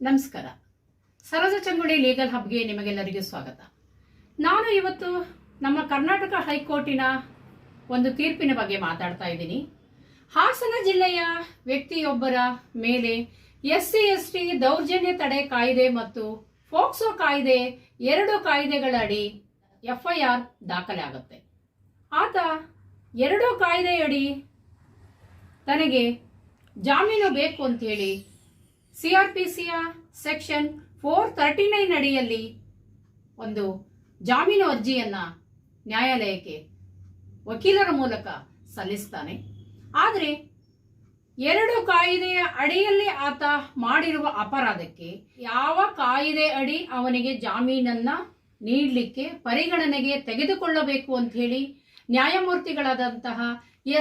ನಮಸ್ಕಾರ. ಸರೋಜ ಚಂಗುಡಿ ಲೀಗಲ್ ಹಬ್ಗೆ ನಿಮಗೆಲ್ಲರಿಗೂ ಸ್ವಾಗತ. ನಾನು ಇವತ್ತು ನಮ್ಮ ಕರ್ನಾಟಕ ಹೈಕೋರ್ಟಿನ ಒಂದು ತೀರ್ಪಿನ ಬಗ್ಗೆ ಮಾತಾಡ್ತಾ ಇದ್ದೀನಿ. ಹಾಸನ ಜಿಲ್ಲೆಯ ವ್ಯಕ್ತಿಯೊಬ್ಬರ ಮೇಲೆ SC ST ದೌರ್ಜನ್ಯ ತಡೆ ಕಾಯ್ದೆ ಮತ್ತು ಫೋಕ್ಸೋ ಕಾಯ್ದೆ ಎರಡು ಕಾಯ್ದೆಗಳಡಿ FIR ದಾಖಲೆ ಆಗುತ್ತೆ. ಆತ ಎರಡು ಕಾಯ್ದೆಯಡಿ ತನಗೆ ಜಾಮೀನು ಬೇಕು ಅಂತ ಹೇಳಿ CRPCಯ ಸೆಕ್ಷನ್ 439 ಅಡಿಯಲ್ಲಿ ಒಂದು ಜಾಮೀನು ಅರ್ಜಿಯನ್ನ ನ್ಯಾಯಾಲಯಕ್ಕೆ ವಕೀಲರ ಮೂಲಕ ಸಲ್ಲಿಸ್ತಾನೆ. ಆದರೆ ಎರಡು ಕಾಯ್ದೆಯ ಅಡಿಯಲ್ಲಿ ಆತ ಮಾಡಿರುವ ಅಪರಾಧಕ್ಕೆ ಯಾವ ಕಾಯ್ದೆ ಅಡಿ ಅವನಿಗೆ ಜಾಮೀನನ್ನ ನೀಡಲಿಕ್ಕೆ ಪರಿಗಣನೆಗೆ ತೆಗೆದುಕೊಳ್ಳಬೇಕು ಅಂತ ಹೇಳಿ ನ್ಯಾಯಮೂರ್ತಿಗಳಾದಂತಹ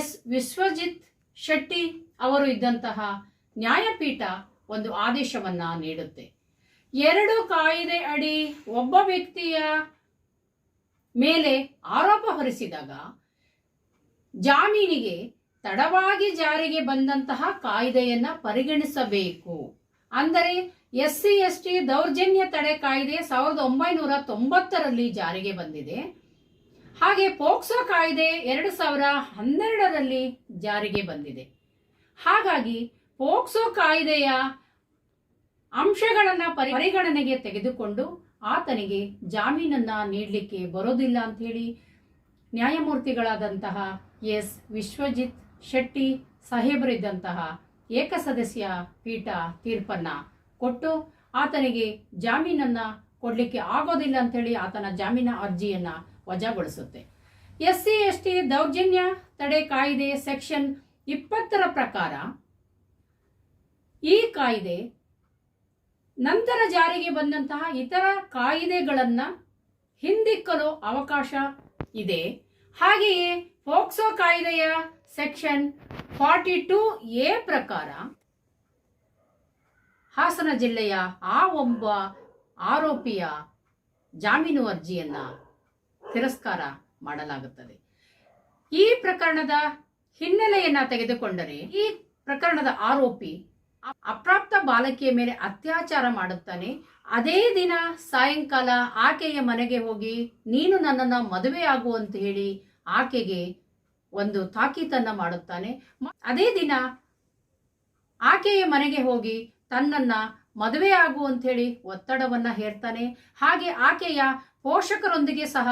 S ವಿಶ್ವಜಿತ್ ಶೆಟ್ಟಿ ಅವರು ಇದ್ದಂತಹ ನ್ಯಾಯಪೀಠ ಒಂದು ಆದೇಶವನ್ನ ನೀಡುತ್ತೆ. ಎರಡು ಕಾಯ್ದೆ ಅಡಿ ಒಬ್ಬ ವ್ಯಕ್ತಿಯ ಮೇಲೆ ಆರೋಪ ಹೊರಿಸಿದಾಗ ಜಾಮೀನಿಗೆ ತಡವಾಗಿ ಜಾರಿಗೆ ಬಂದಂತಹ ಕಾಯ್ದೆಯನ್ನ ಪರಿಗಣಿಸಬೇಕು. ಅಂದರೆ SC ST ದೌರ್ಜನ್ಯ ತಡೆ ಕಾಯ್ದೆ 1990ರಲ್ಲಿ ಜಾರಿಗೆ ಬಂದಿದೆ. ಹಾಗೆ ಪೋಕ್ಸೋ ಕಾಯ್ದೆ 2012ರಲ್ಲಿ ಜಾರಿಗೆ ಬಂದಿದೆ. ಹಾಗಾಗಿ ಪೋಕ್ಸೋ ಕಾಯ್ದೆಯ ಅಂಶಗಳನ್ನ ಪರಿಗಣನೆಗೆ ತೆಗೆದುಕೊಂಡು ಆತನಿಗೆ ಜಾಮೀನನ್ನ ನೀಡಲಿಕ್ಕೆ ಬರೋದಿಲ್ಲ ಅಂತ ಹೇಳಿ ನ್ಯಾಯಮೂರ್ತಿಗಳಾದಂತಹ S ವಿಶ್ವಜಿತ್ ಶೆಟ್ಟಿ ಸಾಹೇಬರಿದ್ದಂತಹ ಏಕಸದಸ್ಯ ಪೀಠ ತೀರ್ಪನ್ನ ಕೊಟ್ಟು ಆತನಿಗೆ ಜಾಮೀನನ್ನ ಕೊಡ್ಲಿಕ್ಕೆ ಆಗೋದಿಲ್ಲ ಅಂತ ಹೇಳಿ ಆತನ ಜಾಮೀನ ಅರ್ಜಿಯನ್ನ ವಜಾಗೊಳಿಸುತ್ತೆ. SC ST ದೌರ್ಜನ್ಯ ತಡೆ ಕಾಯ್ದೆ ಸೆಕ್ಷನ್ 20ರ ಪ್ರಕಾರ ಈ ಕಾಯ್ದೆ ನಂತರ ಜಾರಿಗೆ ಬಂದಂತಹ ಇತರ ಕಾಯ್ದೆಗಳನ್ನ ಹಿಂದಿಕ್ಕಲು ಅವಕಾಶ ಇದೆ. ಹಾಗೆಯೇ ಪೋಕ್ಸೋ ಕಾಯ್ದೆಯ ಸೆಕ್ಷನ್ 42A ಪ್ರಕಾರ ಹಾಸನ ಜಿಲ್ಲೆಯ ಆ ಒಬ್ಬ ಆರೋಪಿಯ ಜಾಮೀನು ಅರ್ಜಿಯನ್ನ ತಿರಸ್ಕಾರ ಮಾಡಲಾಗುತ್ತದೆ. ಈ ಪ್ರಕರಣದ ಹಿನ್ನೆಲೆಯನ್ನ ತೆಗೆದುಕೊಂಡರೆ ಈ ಪ್ರಕರಣದ ಆರೋಪಿ ಅಪ್ರಾಪ್ತ ಬಾಲಕಿಯ ಮೇಲೆ ಅತ್ಯಾಚಾರ ಮಾಡುತ್ತಾನೆ. ಅದೇ ದಿನ ಸಾಯಂಕಾಲ ಆಕೆಯ ಮನೆಗೆ ಹೋಗಿ ನೀನು ನನ್ನನ್ನ ಮದುವೆ ಆಗು ಅಂತ ಹೇಳಿ ಆಕೆಗೆ ಒಂದು ತಾಕೀತನ್ನ ಮಾಡುತ್ತಾನೆ. ಅದೇ ದಿನ ಆಕೆಯ ಮನೆಗೆ ಹೋಗಿ ತನ್ನನ್ನ ಮದುವೆ ಆಗು ಅಂತ ಹೇಳಿ ಒತ್ತಡವನ್ನ ಹೇರ್ತಾನೆ. ಹಾಗೆ ಆಕೆಯ ಪೋಷಕರೊಂದಿಗೆ ಸಹ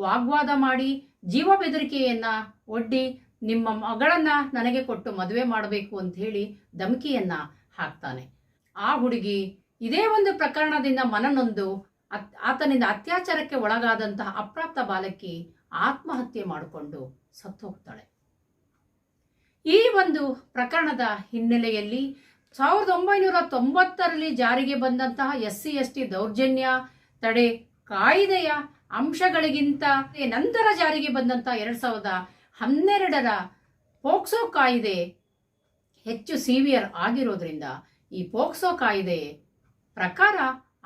ವಾಗ್ವಾದ ಮಾಡಿ ಜೀವ ಬೆದರಿಕೆಯನ್ನ ಒಡ್ಡಿ ನಿಮ್ಮ ಮಗಳನ್ನ ನನಗೆ ಕೊಟ್ಟು ಮದುವೆ ಮಾಡಬೇಕು ಅಂತ ಹೇಳಿ ಧಮಕಿಯನ್ನ ಹಾಕ್ತಾನೆ. ಆ ಹುಡುಗಿ ಇದೇ ಒಂದು ಪ್ರಕರಣದಿಂದ ಮನನೊಂದು ಆತನಿಂದ ಅತ್ಯಾಚಾರಕ್ಕೆ ಒಳಗಾದಂತಹ ಅಪ್ರಾಪ್ತ ಬಾಲಕಿ ಆತ್ಮಹತ್ಯೆ ಮಾಡಿಕೊಂಡು ಸತ್ತು ಹೋಗ್ತಾಳೆ. ಈ ಒಂದು ಪ್ರಕರಣದ ಹಿನ್ನೆಲೆಯಲ್ಲಿ 1990ರಲ್ಲಿ ಜಾರಿಗೆ ಬಂದಂತಹ SC ST ದೌರ್ಜನ್ಯ ತಡೆ ಕಾಯ್ದೆಯ ಅಂಶಗಳಿಗಿಂತ ನಂತರ ಜಾರಿಗೆ ಬಂದಂತಹ 2012ರ ಪೋಕ್ಸೋ ಕಾಯ್ದೆ ಹೆಚ್ಚು ಸಿವಿಯರ್ ಆಗಿರೋದ್ರಿಂದ ಈ ಪೋಕ್ಸೋ ಕಾಯ್ದೆ ಪ್ರಕಾರ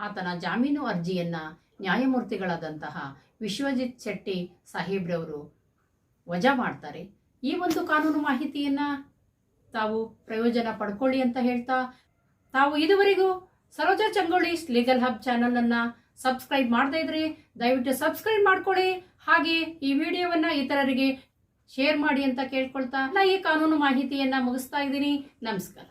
ಆತನ ಜಾಮೀನು ಅರ್ಜಿಯನ್ನ ನ್ಯಾಯಮೂರ್ತಿಗಳಾದಂತಹ ವಿಶ್ವಜಿತ್ ಶೆಟ್ಟಿ ಸಾಹೇಬ್ರವರು ವಜಾ ಮಾಡ್ತಾರೆ. ಈ ಒಂದು ಕಾನೂನು ಮಾಹಿತಿಯನ್ನ ತಾವು ಪ್ರಯೋಜನ ಪಡ್ಕೊಳ್ಳಿ ಅಂತ ಹೇಳ್ತಾ, ತಾವು ಇದುವರೆಗೂ ಸರೋಜ ಚಂಗೋಳಿ ಲೀಗಲ್ ಹಬ್ ಚಾನಲ್ ಅನ್ನ ಸಬ್ಸ್ಕ್ರೈಬ್ ಮಾಡದೇ ಇದ್ರೆ ದಯವಿಟ್ಟು ಸಬ್ಸ್ಕ್ರೈಬ್ ಮಾಡ್ಕೊಳ್ಳಿ. ಹಾಗೆ ಈ ವಿಡಿಯೋವನ್ನ ಇತರರಿಗೆ ಶೇರ್ ಮಾಡಿ ಅಂತ ಕೇಳ್ಕೊಳ್ತಾ ಈ ಕಾನೂನು ಮಾಹಿತಿಯನ್ನ ಮುಗಿಸ್ತಾ ಇದ್ದೀನಿ. ನಮಸ್ಕಾರ.